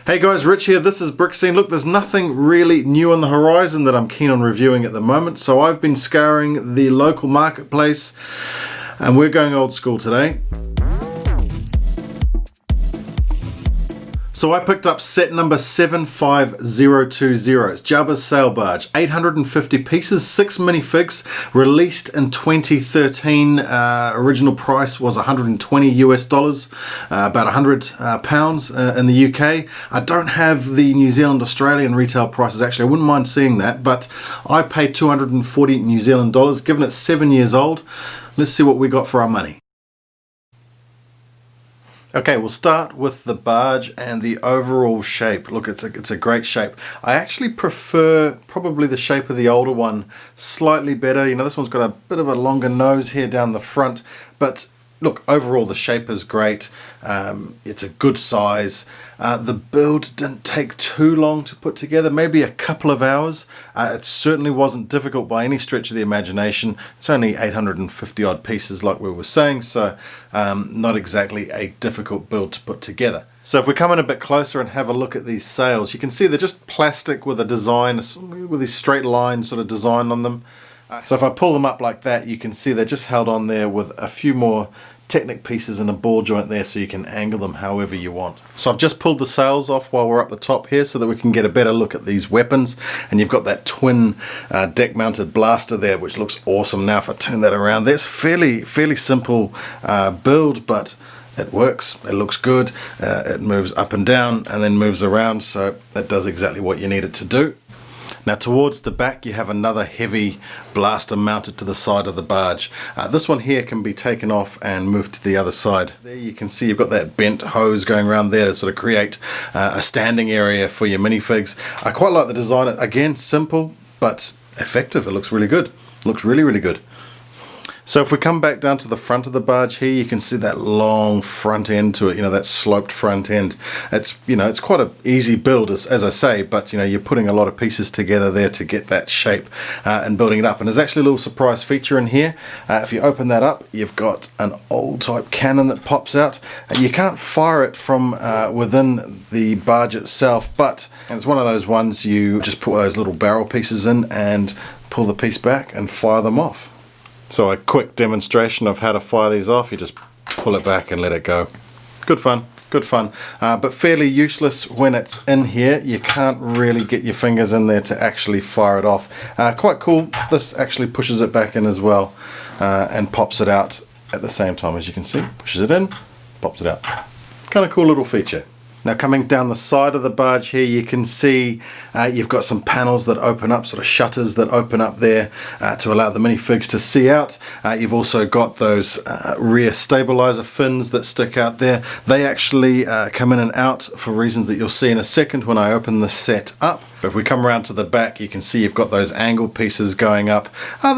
Hey guys, Rich here. This is Brick Scene. Look, there's nothing really new on the horizon that I'm keen on reviewing at the moment, so I've been scouring the local marketplace and we're going old school today. So I picked up set number 75020. It's Jabba's sail barge, 850 pieces, 6 minifigs, released in 2013. Original price was 120 US dollars, about 100 pounds in the UK. I don't have the New Zealand Australian retail prices actually. I wouldn't mind seeing that, but I paid 240 New Zealand dollars. Given it's 7 years old, let's see what we got for our money. Okay, we'll start with the barge and the overall shape. Look, it's a great shape. I actually prefer probably the shape of the older one slightly better. You know, this one's got a bit of a longer nose here down the front, but look, overall the shape is great. It's a good size. The build didn't take too long to put together, maybe a couple of hours. It certainly wasn't difficult by any stretch of the imagination. It's only 850 odd pieces like we were saying, so not exactly a difficult build to put together. So if we come in a bit closer and have a look at these sails, you can see they're just plastic with a design, with these straight lines sort of design on them. So if I pull them up like that, you can see they're just held on there with a few more Technic pieces and a ball joint there, so you can angle them however you want. So I've just pulled the sails off while we're up the top here so that we can get a better look at these weapons, and you've got that twin deck mounted blaster there, which looks awesome. Now if I turn that around, that's fairly simple build, but it works, it looks good. It moves up and down and then moves around, so that does exactly what you need it to do. Now towards the back you have another heavy blaster mounted to the side of the barge. This one here can be taken off and moved to the other side. There you can see you've got that bent hose going around there to sort of create a standing area for your minifigs. I quite like the design. Again, simple but effective. It looks really good. It looks really good. So if we come back down to the front of the barge here, you can see that long front end to it, you know, that sloped front end. It's, you know, it's quite an easy build as I say, but you know, you're putting a lot of pieces together there to get that shape and building it up. And there's actually a little surprise feature in here. If you open that up, you've got an old type cannon that pops out. You can't fire it from within the barge itself, but it's one of those ones you just put those little barrel pieces in and pull the piece back and fire them off. So a quick demonstration of how to fire these off. You just pull it back and let it go. Good fun, but fairly useless when it's in here. You can't really get your fingers in there to actually fire it off. Quite cool. This actually pushes it back in as well and pops it out at the same time. As you can see, pushes it in, pops it out. Kind of cool little feature. Now coming down the side of the barge here, you can see you've got some panels that open up, sort of shutters that open up there to allow the minifigs to see out. You've also got those rear stabilizer fins that stick out there. They actually come in and out for reasons that you'll see in a second when I open the set up. But if we come around to the back, you can see you've got those angled pieces going up. I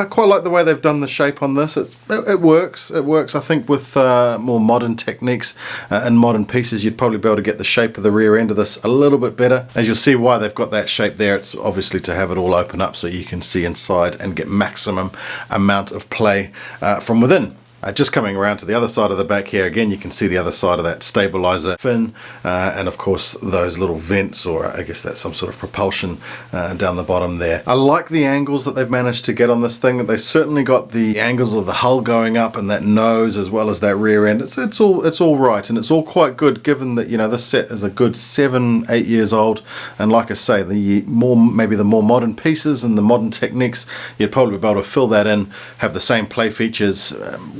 quite like the way they've done the shape on this. It works. It works. I think with more modern techniques and modern pieces, you'd probably be able to get the shape of the rear end of this a little bit better. As you'll see why they've got that shape there, it's obviously to have it all open up so you can see inside and get maximum amount of play from within. Just coming around to the other side of the back here, again you can see the other side of that stabilizer fin and of course those little vents, or I guess that's some sort of propulsion down the bottom there. I like the angles that they've managed to get on this thing. They certainly got the angles of the hull going up and that nose as well as that rear end. It's all right, and it's all quite good given that, you know, this set is a good 7-8 years old, and like I say, maybe the more modern pieces and the modern techniques, you'd probably be able to fill that in, have the same play features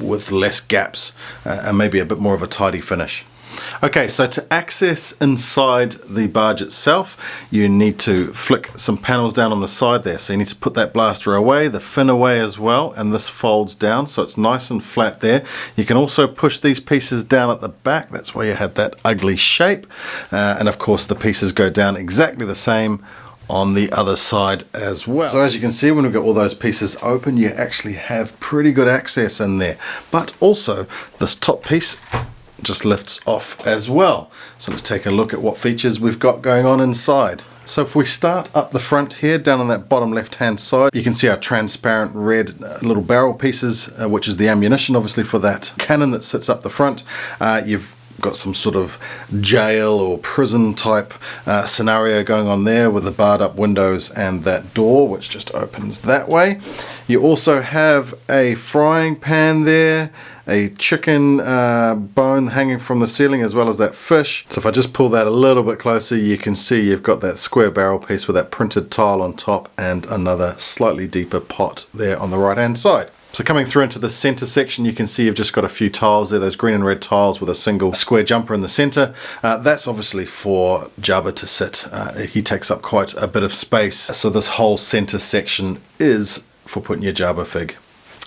with less gaps and maybe a bit more of a tidy finish. Okay, so to access inside the barge itself, you need to flick some panels down on the side there. So you need to put that blaster away, the fin away as well, and this folds down so it's nice and flat there. You can also push these pieces down at the back. That's where you had that ugly shape. And of course the pieces go down exactly the same on the other side as well. So as you can see, when we've got all those pieces open, you actually have pretty good access in there. But also this top piece just lifts off as well. So let's take a look at what features we've got going on inside. So if we start up the front here, down on that bottom left hand side, you can see our transparent red little barrel pieces, which is the ammunition obviously for that cannon that sits up the front. You've got some sort of jail or prison type scenario going on there with the barred up windows and that door which just opens that way. You also have a frying pan there, a chicken bone hanging from the ceiling, as well as that fish. So if I just pull that a little bit closer, you can see you've got that square barrel piece with that printed tile on top and another slightly deeper pot there on the right hand side. So coming through into the center section, you can see you've just got a few tiles there, those green and red tiles with a single square jumper in the center. That's obviously for Jabba to sit. He takes up quite a bit of space. So this whole center section is for putting your Jabba fig.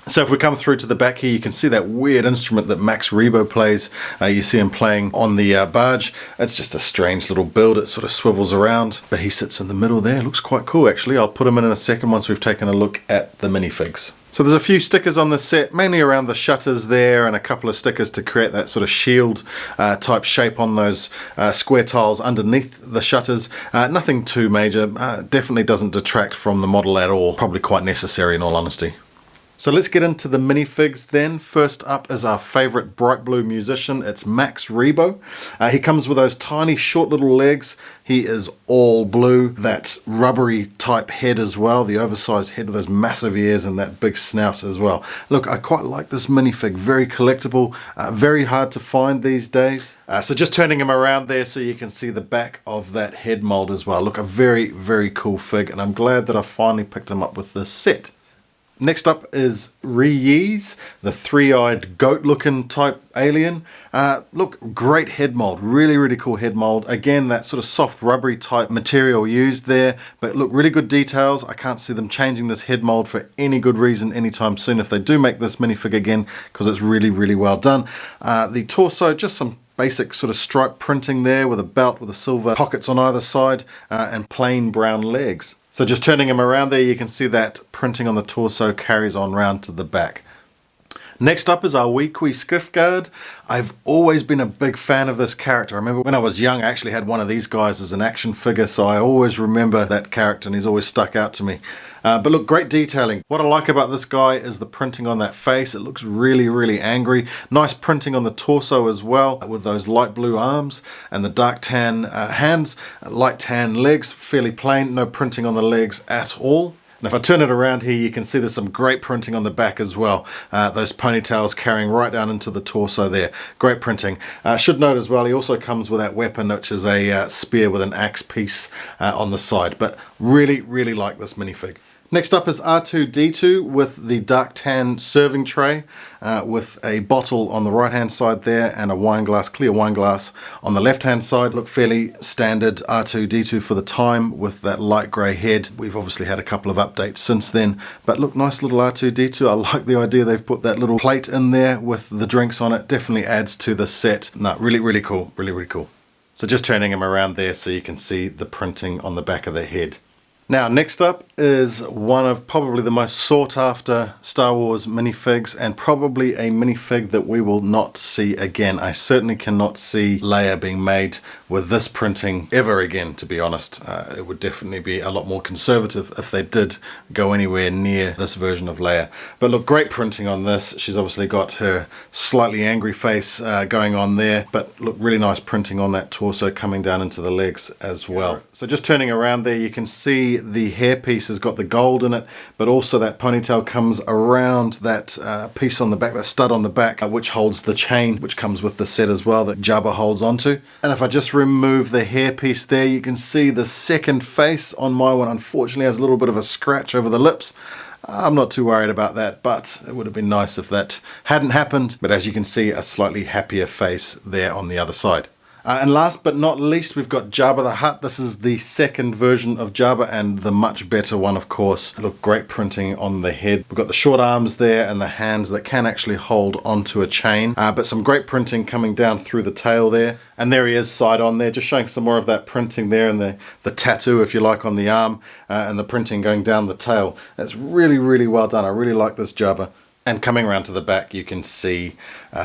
So if we come through to the back here, you can see that weird instrument that Max Rebo plays. You see him playing on the barge. It's just a strange little build. It sort of swivels around, but he sits in the middle there. Looks quite cool, actually. I'll put him in a second once we've taken a look at the minifigs. So there's a few stickers on the set, mainly around the shutters there, and a couple of stickers to create that sort of shield type shape on those square tiles underneath the shutters. Nothing too major. Definitely doesn't detract from the model at all. Probably quite necessary in all honesty. So let's get into the minifigs then. First up is our favorite bright blue musician. It's Max Rebo. He comes with those tiny short little legs. He is all blue. That rubbery type head as well. The oversized head with those massive ears and that big snout as well. Look, I quite like this minifig. Very collectible. Very hard to find these days. So just turning him around there so you can see the back of that head mold as well. Look, a very, very cool fig, and I'm glad that I finally picked him up with this set. Next up is Reese, the three-eyed goat-looking type alien. Look, great head mold, really, really cool head mold. Again, that sort of soft rubbery type material used there, but look, really good details. I can't see them changing this head mold for any good reason anytime soon if they do make this minifig again, because it's really, really well done. The torso, just some basic sort of stripe printing there with a belt with the silver pockets on either side and plain brown legs. So just turning him around there, you can see that printing on the torso carries on round to the back. Next up is our Weequay Skiff Guard. I've always been a big fan of this character. I remember when I was young, I actually had one of these guys as an action figure, so I always remember that character and he's always stuck out to me. But look, great detailing. What I like about this guy is the printing on that face. It looks really, really angry. Nice printing on the torso as well with those light blue arms and the dark tan hands, light tan legs, fairly plain, no printing on the legs at all. And if I turn it around here, you can see there's some great printing on the back as well. Those ponytails carrying right down into the torso there. Great printing. Should note as well, he also comes with that weapon, which is a spear with an axe piece on the side. But really, really like this minifig. Next up is R2-D2 with the dark tan serving tray with a bottle on the right hand side there and a wine glass, clear wine glass on the left hand side. Look, fairly standard R2-D2 for the time with that light grey head. We've obviously had a couple of updates since then, but look, nice little R2-D2. I like the idea they've put that little plate in there with the drinks on it. Definitely adds to the set. No, really, really cool. Really, really cool. So just turning him around there so you can see the printing on the back of the head. Now, next up is one of probably the most sought after Star Wars minifigs, and probably a minifig that we will not see again. I certainly cannot see Leia being made with this printing ever again, to be honest. It would definitely be a lot more conservative if they did go anywhere near this version of Leia. But look, great printing on this. She's obviously got her slightly angry face going on there, but look, really nice printing on that torso coming down into the legs as well. So just turning around there, you can see the hairpiece has got the gold in it, but also that ponytail comes around that piece on the back, that stud on the back, which holds the chain, which comes with the set as well, that Jabba holds onto. And if I just remove the hairpiece there, you can see the second face on my one unfortunately has a little bit of a scratch over the lips. I'm not too worried about that, but it would have been nice if that hadn't happened. But as you can see, a slightly happier face there on the other side. And last but not least, we've got Jabba the Hutt. This is the second version of Jabba and the much better one, of course. Look, great printing on the head. We've got the short arms there and the hands that can actually hold onto a chain. But some great printing coming down through the tail there. And there he is side on there, just showing some more of that printing there and the tattoo, if you like, on the arm and the printing going down the tail. It's really, really well done. I really like this Jabba. And coming around to the back, you can see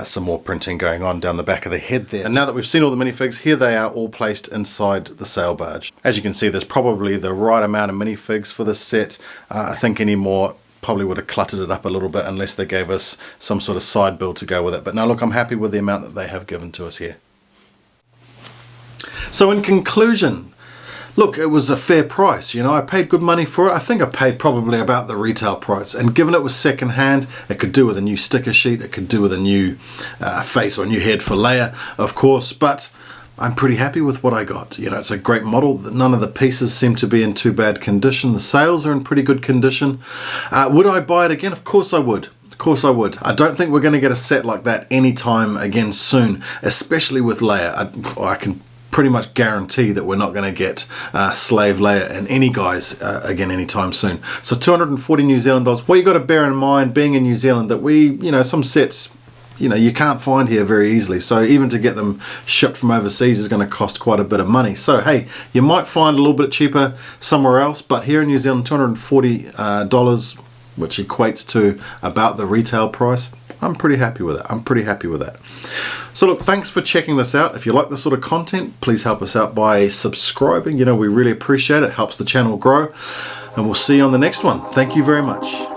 some more printing going on down the back of the head there. And now that we've seen all the minifigs, here they are all placed inside the sail barge. As you can see, there's probably the right amount of minifigs for this set. I think any more probably would have cluttered it up a little bit unless they gave us some sort of side build to go with it. But now look, I'm happy with the amount that they have given to us here. So in conclusion, look, it was a fair price. You know, I paid good money for it. I think I paid probably about the retail price. And given it was second hand, it could do with a new sticker sheet. It could do with a new face or a new head for Leia, of course. But I'm pretty happy with what I got. You know, it's a great model. None of the pieces seem to be in too bad condition. The sails are in pretty good condition. Would I buy it again? Of course I would. Of course I would. I don't think we're going to get a set like that anytime again soon, especially with Leia. I can pretty much guarantee that we're not going to get Slave Leia and any guys again anytime soon. So 240 New Zealand dollars. What you got to bear in mind, being in New Zealand, that some sets, you can't find here very easily. So even to get them shipped from overseas is going to cost quite a bit of money. So hey, you might find a little bit cheaper somewhere else, but here in New Zealand, $240, which equates to about the retail price. I'm pretty happy with it. I'm pretty happy with that. So look, thanks for checking this out. If you like this sort of content, please help us out by subscribing. We really appreciate it. It helps the channel grow. And we'll see you on the next one. Thank you very much.